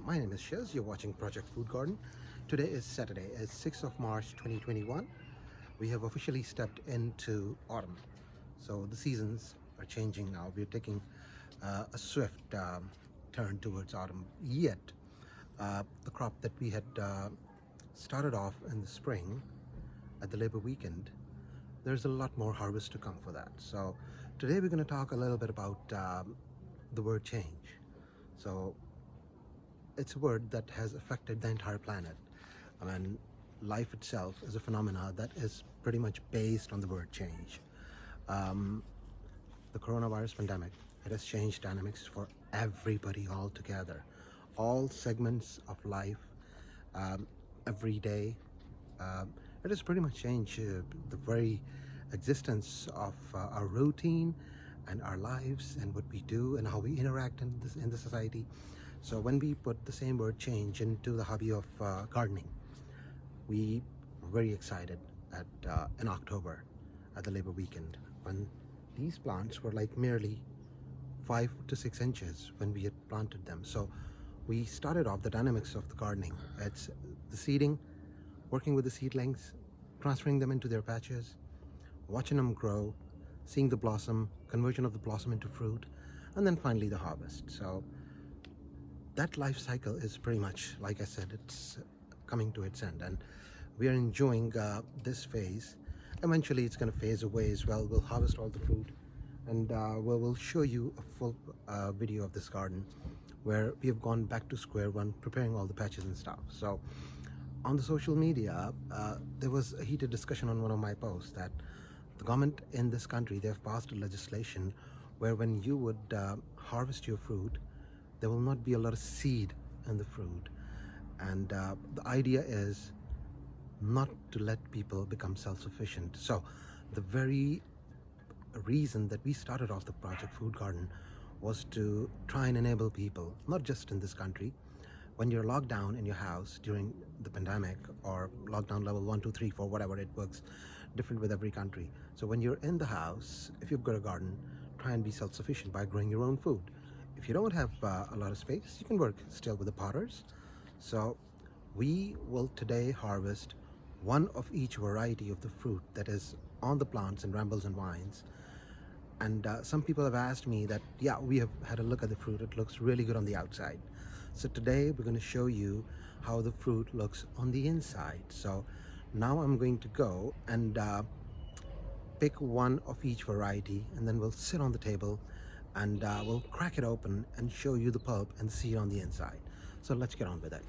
My name is Shiz. You're watching Project Food Garden. Today is Saturday, it's 6th of March 2021. We have officially stepped into autumn. So the seasons are changing now. We're taking a swift turn towards autumn. Yet, the crop that we had started off in the spring at the Labor Weekend, there's a lot more harvest to come for that. So today we're going to talk a little bit about the word change. So it's a word that has affected the entire planet. I mean, life itself is a phenomena that is pretty much based on the word change. The coronavirus pandemic, it has changed dynamics for everybody altogether. All segments of life, every day. It has pretty much changed the very existence of our routine and our lives and what we do and how we interact in the society. So when we put the same word change into the hobby of gardening, we were very excited in October at the Labor Weekend when these plants were like merely 5 to 6 inches when we had planted them. So we started off the dynamics of the gardening. It's the seeding, working with the seedlings, transferring them into their patches, watching them grow, seeing the blossom, conversion of the blossom into fruit, and then finally the harvest. So that life cycle is pretty much, like I said, it's coming to its end, and we are enjoying this phase. Eventually it's going to phase away as well. We'll harvest all the fruit, and we'll show you a full video of this garden where we have gone back to square one, preparing all the patches and stuff. So on the social media, there was a heated discussion on one of my posts that the government in this country, they have passed a legislation where when you would harvest your fruit, there will not be a lot of seed in the fruit. And the idea is not to let people become self-sufficient. So the very reason that we started off the Project Food Garden was to try and enable people, not just in this country, when you're locked down in your house during the pandemic or lockdown level 1, 2, 3, 4, whatever, it works different with every country. So when you're in the house, if you've got a garden, try and be self-sufficient by growing your own food. If you don't have a lot of space, you can work still with the potters. So we will today harvest one of each variety of the fruit that is on the plants in Rambles and Vines. And some people have asked me that, yeah, we have had a look at the fruit. It looks really good on the outside. So today we're going to show you how the fruit looks on the inside. So now I'm going to go and pick one of each variety, and then we'll sit on the table and we'll crack it open and show you the pulp and the seed on the inside. So let's get on with it.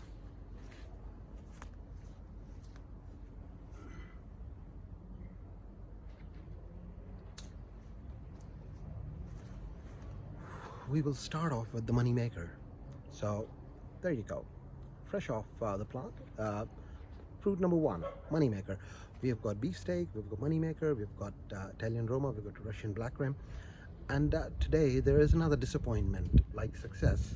We will start off with the money maker. So there you go, fresh off the plant. Fruit number one, money maker. We have got beefsteak, we've got money maker, we've got Italian Roma, we've got Russian black rim. And today there is another disappointment. Like success,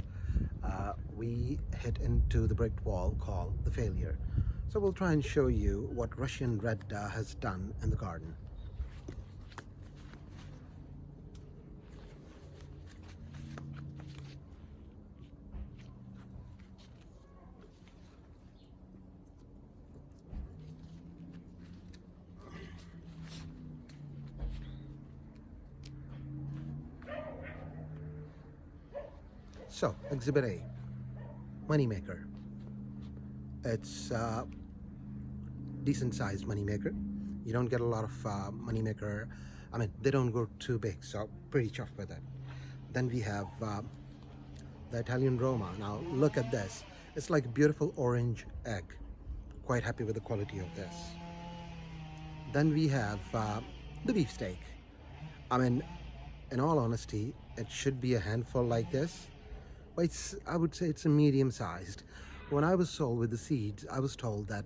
we hit into the brick wall called the failure. So we'll try and show you what Russian red has done in the garden. So, Exhibit A, moneymaker. It's a decent sized moneymaker. You don't get a lot of moneymaker. I mean, they don't go too big, so pretty chuffed with it. Then we have the Italian Roma. Now, look at this. It's like a beautiful orange egg. Quite happy with the quality of this. Then we have the beefsteak. I mean, in all honesty, it should be a handful like this. But I would say it's a medium sized. When I was sold with the seeds, I was told that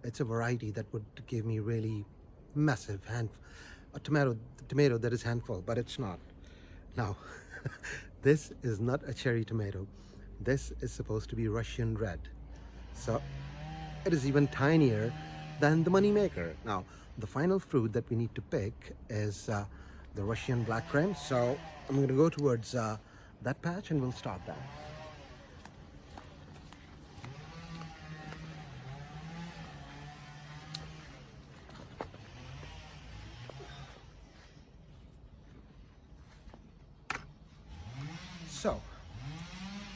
it's a variety that would give me really massive a tomato that is handful, but it's not. Now, this is not a cherry tomato. This is supposed to be Russian red. So it is even tinier than the money maker. Now, the final fruit that we need to pick is the Russian black rim. So I'm going to go towards that patch and we'll start that. So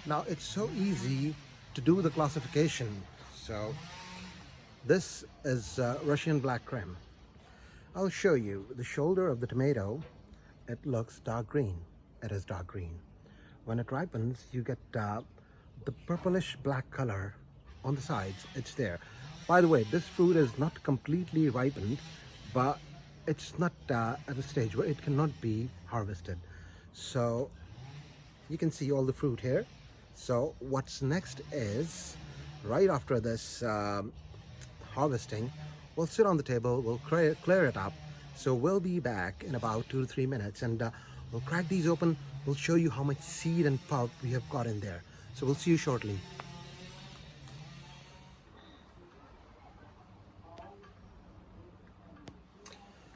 now it's so easy to do the classification. So this is Russian black creme. I'll show you the shoulder of the tomato. It looks dark green. It is dark green. When it ripens, you get the purplish black color on the sides. It's there. By the way, this fruit is not completely ripened, but it's not at a stage where it cannot be harvested. So you can see all the fruit here. So what's next is, right after this harvesting, we'll sit on the table, we'll clear it up. So we'll be back in about 2 to 3 minutes, and we'll crack these open. We'll show you how much seed and pulp we have got in there. So we'll see you shortly.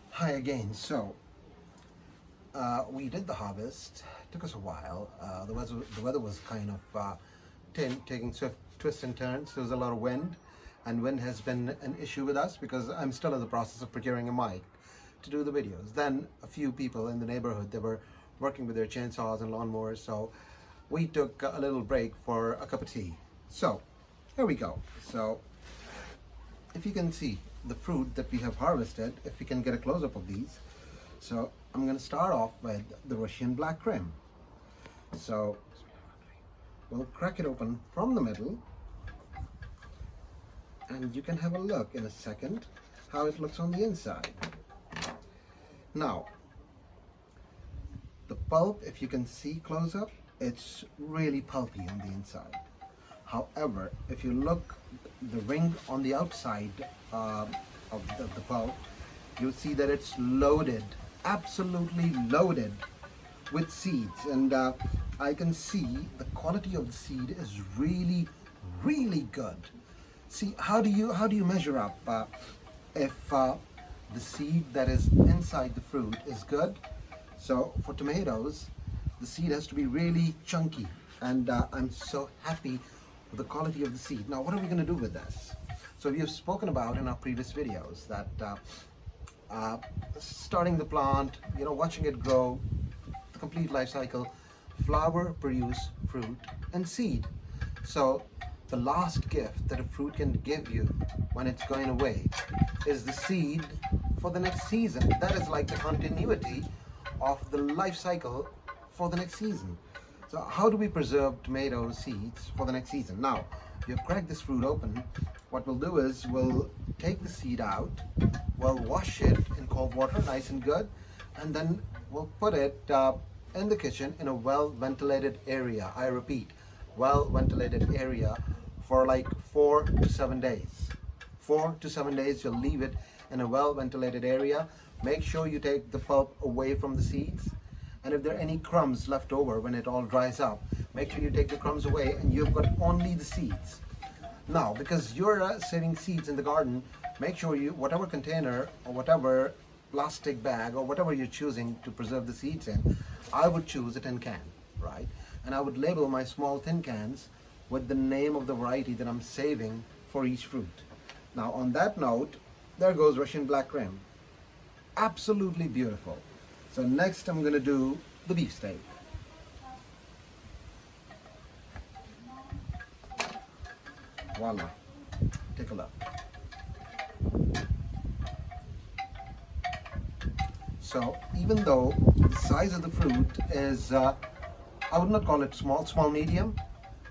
Hi again. So we did the harvest. It took us a while. The weather was kind of taking swift twists and turns. There was a lot of wind, and wind has been an issue with us because I'm still in the process of procuring a mic to do the videos. Then a few people in the neighborhood, they were working with their chainsaws and lawnmowers, so we took a little break for a cup of tea. So here we go. So if you can see the fruit that we have harvested, if we can get a close-up of these. So I'm going to start off with the Russian black creme. So we'll crack it open from the middle, and you can have a look in a second how it looks on the inside. Now, the pulp, if you can see close up, it's really pulpy on the inside. However, if you look the ring on the outside of the pulp, you'll see that it's loaded, absolutely loaded with seeds. And I can see the quality of the seed is really, really good. See, how do you measure up if the seed that is inside the fruit is good? So for tomatoes, the seed has to be really chunky, and I'm so happy with the quality of the seed. Now, what are we going to do with this? So we have spoken about in our previous videos that starting the plant, watching it grow, the complete life cycle, flower, produce, fruit, and seed. So the last gift that a fruit can give you when it's going away is the seed for the next season. That is like the continuity of the life cycle for the next season. So how do we preserve tomato seeds for the next season? Now, you've cracked this fruit open. What we'll do is we'll take the seed out, we'll wash it in cold water, nice and good, and then we'll put it in the kitchen in a well-ventilated area. I repeat, well-ventilated area for like 4 to 7 days. 4 to 7 days, you'll leave it in a well-ventilated area. Make sure you take the pulp away from the seeds. And if there are any crumbs left over when it all dries up, make sure you take the crumbs away and you've got only the seeds. Now, because you're saving seeds in the garden, make sure you, whatever container or whatever plastic bag or whatever you're choosing to preserve the seeds in, I would choose a tin can, right? And I would label my small tin cans with the name of the variety that I'm saving for each fruit. Now, on that note, there goes Russian black creme. Absolutely beautiful. So next I'm going to do the beefsteak. Voila. Take a look. So even though the size of the fruit is, I would not call it small medium,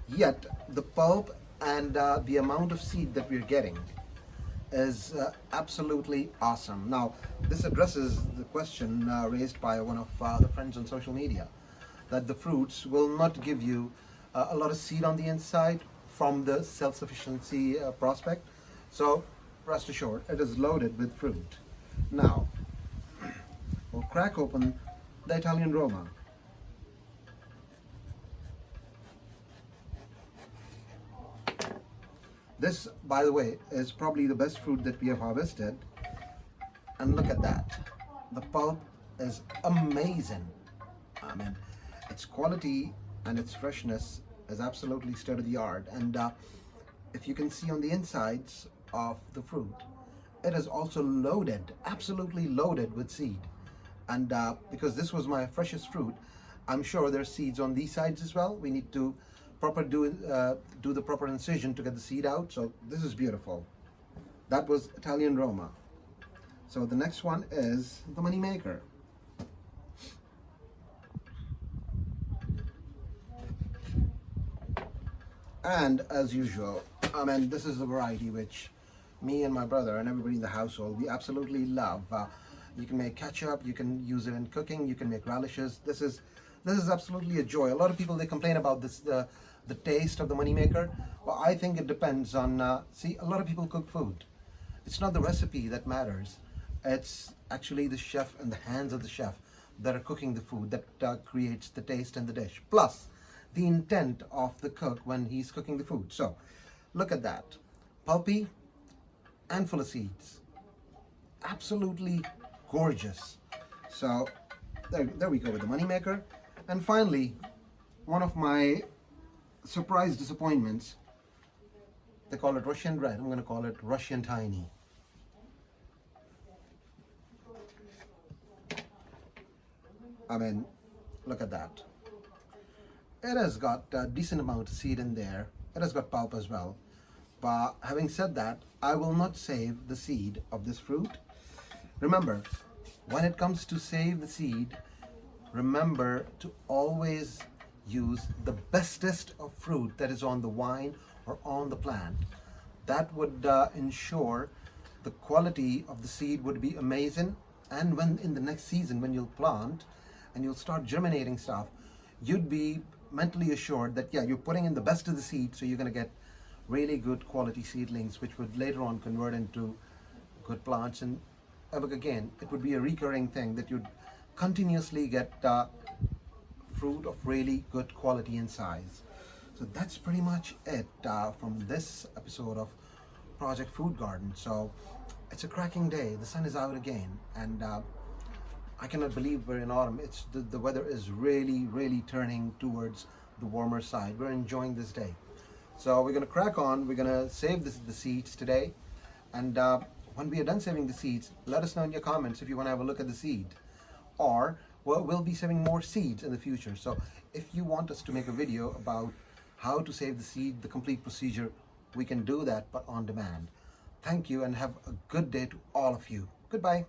yet the pulp and the amount of seed that we're getting is absolutely awesome. Now, this addresses the question raised by one of the friends on social media, that the fruits will not give you a lot of seed on the inside from the self-sufficiency prospect. So, rest assured, it is loaded with fruit. Now, we'll crack open the Italian Roma. This, by the way, is probably the best fruit that we have harvested. And look at that. The pulp is amazing. I mean, its quality and its freshness is absolutely state-of-the-art. And if you can see on the insides of the fruit, it is also loaded, absolutely loaded with seed. And because this was my freshest fruit, I'm sure there's seeds on these sides as well. We need to do the proper incision to get the seed out. So this is beautiful. That was Italian Roma. So the next one is the money maker. And as usual, I mean, this is the variety which me and my brother and everybody in the household, we absolutely love. You can make ketchup, you can use it in cooking, you can make relishes. This is absolutely a joy. A lot of people, they complain about this, the taste of the moneymaker. Well, I think it depends on, see, a lot of people cook food. It's not the recipe that matters. It's actually the chef and the hands of the chef that are cooking the food that creates the taste in the dish. Plus, the intent of the cook when he's cooking the food. So, look at that. Pulpy and full of seeds. Absolutely gorgeous. So, there we go with the moneymaker. And finally, one of my surprise disappointments. They call it Russian red. I'm going to call it Russian tiny. I mean, look at that. It has got a decent amount of seed in there. It has got pulp as well. But having said that, I will not save the seed of this fruit. Remember, when it comes to save the seed, remember to always use the bestest of fruit that is on the vine or on the plant. That would ensure the quality of the seed would be amazing. And when in the next season, when you'll plant and you'll start germinating stuff, you'd be mentally assured that, yeah, you're putting in the best of the seed, so you're going to get really good quality seedlings, which would later on convert into good plants. And again, it would be a recurring thing that you'd continuously get fruit of really good quality and size. So that's pretty much it from this episode of Project Food Garden. So it's a cracking day. The sun is out again, and I cannot believe we're in autumn. It's the weather is really turning towards the warmer side. We're enjoying this day. So we're gonna crack on. We're gonna save the seeds today, and when we are done saving the seeds, let us know in your comments if you want to have a look at the seed, or we'll be saving more seeds in the future. So if you want us to make a video about how to save the seed, the complete procedure, we can do that, but on demand. Thank you, and have a good day to all of you. Goodbye.